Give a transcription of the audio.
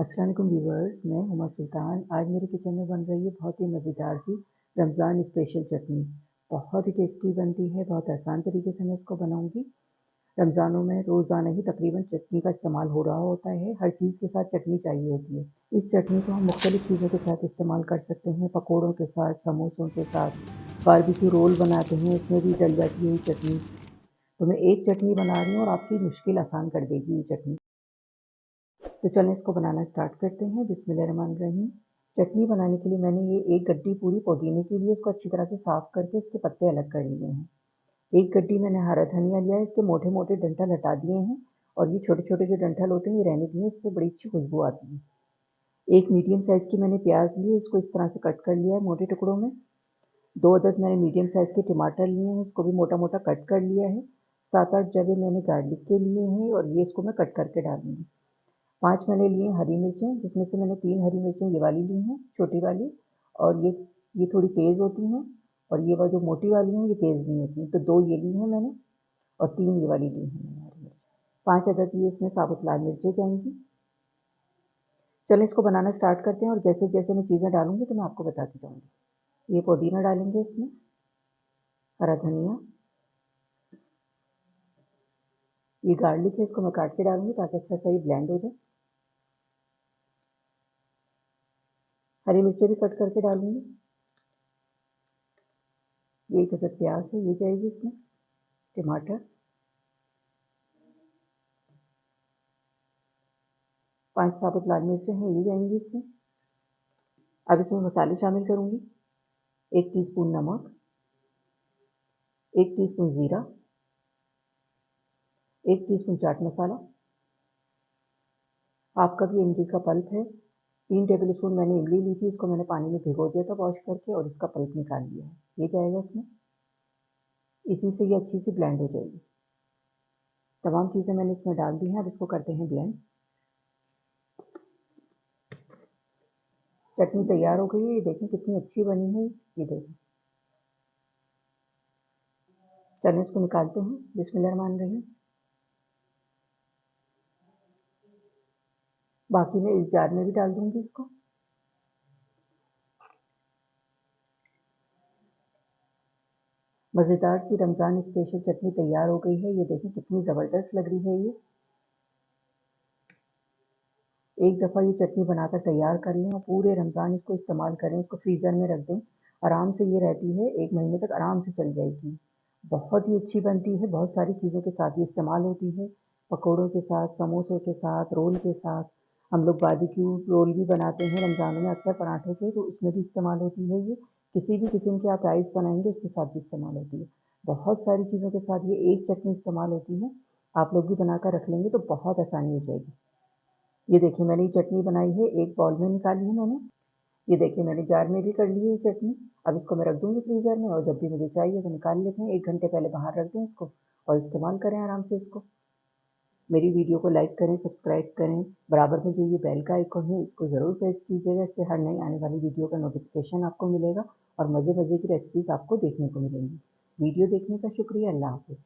अस्सलाम वालेकुम व्यूवर्स, मैं हुमा सुल्तान। आज मेरे किचन में बन रही है बहुत ही मज़ेदार सी रमज़ान स्पेशल चटनी। बहुत ही टेस्टी बनती है, बहुत आसान तरीके से मैं इसको बनाऊंगी। रमज़ानों में रोज़ाना ही तकरीबन चटनी का इस्तेमाल हो रहा होता है। हर चीज़ के साथ चटनी चाहिए होती है। इस चटनी को हम मुख्तलिफ़ चीज़ों के साथ इस्तेमाल कर सकते हैं, पकौड़ों के साथ, समोसों के साथ, बारबेक्यू रोल बनाते हैं, उसमें भी डल जाती है ये चटनी। तो मैं एक चटनी बना रही हूँ और आपकी मुश्किल आसान कर देगी ये चटनी। तो चलें इसको बनाना स्टार्ट करते हैं। बिस्मिल्लाहिर्रहमानिर्रहीम। चटनी बनाने के लिए मैंने ये एक गड्डी पूरी पुदीने की लिए, इसको अच्छी तरह से साफ़ करके इसके पत्ते अलग कर लिए हैं। एक गड्डी मैंने हरा धनिया लिया है, इसके मोटे मोटे डंठल हटा दिए हैं और ये छोटे छोटे जो डंठल होते हैं ये रहने दिए, इससे बड़ी अच्छी खुशबू आती है। एक मीडियम साइज़ की मैंने प्याज ली है, इसको इस तरह से कट कर लिया है मोटे टुकड़ों में। 2 अदद मैंने मीडियम साइज़ के टमाटर लिए हैं, इसको भी मोटा मोटा कट कर लिया है। 7-8 जगह मैंने गार्लिक के लिए हैं और ये इसको मैं कट करके डालूंगी। 5 मैंने लिए हरी मिर्चें, जिसमें से मैंने 3 हरी मिर्चें ये वाली ली हैं, छोटी वाली, और ये थोड़ी तेज़ होती हैं, और ये जो मोटी वाली हैं ये तेज़ नहीं होती हैं। तो 2 ये ली हैं मैंने और 3 ये वाली ली हैं मैंने हरी मिर्च। 5 अदद ये इसमें साबुत लाल मिर्चें जाएंगी। चलें इसको बनाना स्टार्ट करते हैं और जैसे जैसे मैं चीज़ें डालूंगी तो मैं आपको बताती जाऊँगी। ये पुदीना डालेंगे इसमें, हरा धनिया, ये गार्लिक है, इसको मैं काट के डालूंगी ताकि अच्छा सा ये ब्लेंड हो जाए। हरी मिर्चें भी कट करके डालूंगी। ये 1 अदद प्याज है, ये जाएगी इसमें। टमाटर, 5 साबुत लाल मिर्चें हैं, ये जाएंगी इसमें। अब इसमें मसाले शामिल करूंगी। 1 टीस्पून नमक, 1 टीस्पून ज़ीरा, 1 teaspoon chaat masala, half cup ये इमली का पल्प है। 3 टेबल स्पून मैंने इमली ली थी, इसको मैंने पानी में भिगो दिया था वॉश करके और इसका पल्प निकाल लिया है, ये जाएगा इसमें। इसी से ये अच्छी सी ब्लेंड हो जाएगी। तमाम चीज़ें मैंने इसमें डाल दी हैं, अब इसको करते हैं ब्लेंड। चटनी तैयार हो गई है, ये देखें कितनी अच्छी बनी है, ये देखें। चलें इसको निकालते हैं। बिस्मिल्लाहिर्रहमानिर्रहीम। बाकी मैं इस जार में भी डाल दूंगी इसको। मज़ेदार सी रमज़ान स्पेशल चटनी तैयार हो गई है, ये देखें कितनी ज़बरदस्त लग रही है ये। एक दफ़ा ये चटनी बनाकर तैयार कर लें और पूरे रमज़ान इसको इस्तेमाल करें, इसको फ्रीज़र में रख दें, आराम से ये रहती है, 1 महीने तक आराम से चल जाएगी। बहुत ही अच्छी बनती है, बहुत सारी चीज़ों के साथ ये इस्तेमाल होती है, पकौड़ों के साथ, समोसों के साथ, रोल के साथ। हम लोग बारबेक्यू रोल भी बनाते हैं रमज़ानों में अक्सर पराठों के, तो उसमें भी इस्तेमाल होती है ये। किसी भी किस्म के आप राइस बनाएंगे उसके साथ भी इस्तेमाल होती है। बहुत सारी चीज़ों के साथ ये एक चटनी इस्तेमाल होती है। आप लोग भी बनाकर रख लेंगे तो बहुत आसानी हो जाएगी। ये देखिए मैंने ये चटनी बनाई है, एक बाउल में निकाली है मैंने। ये देखिए मैंने जार में भी कर ली है ये चटनी। अब इसको मैं रख दूँगी फ्रीज़र में और जब भी मुझे चाहिए तो निकाल लेते हैं। 1 घंटे पहले बाहर रख दें इसको और इस्तेमाल करें आराम से इसको। मेरी वीडियो को लाइक करें, सब्सक्राइब करें। बराबर में जो ये बेल का आइकन है इसको ज़रूर प्रेस कीजिएगा, इससे हर नई आने वाली वीडियो का नोटिफिकेशन आपको मिलेगा और मज़े-मज़े की रेसिपीज़ आपको देखने को मिलेंगी। वीडियो देखने का शुक्रिया। अल्लाह हाफ़िज़।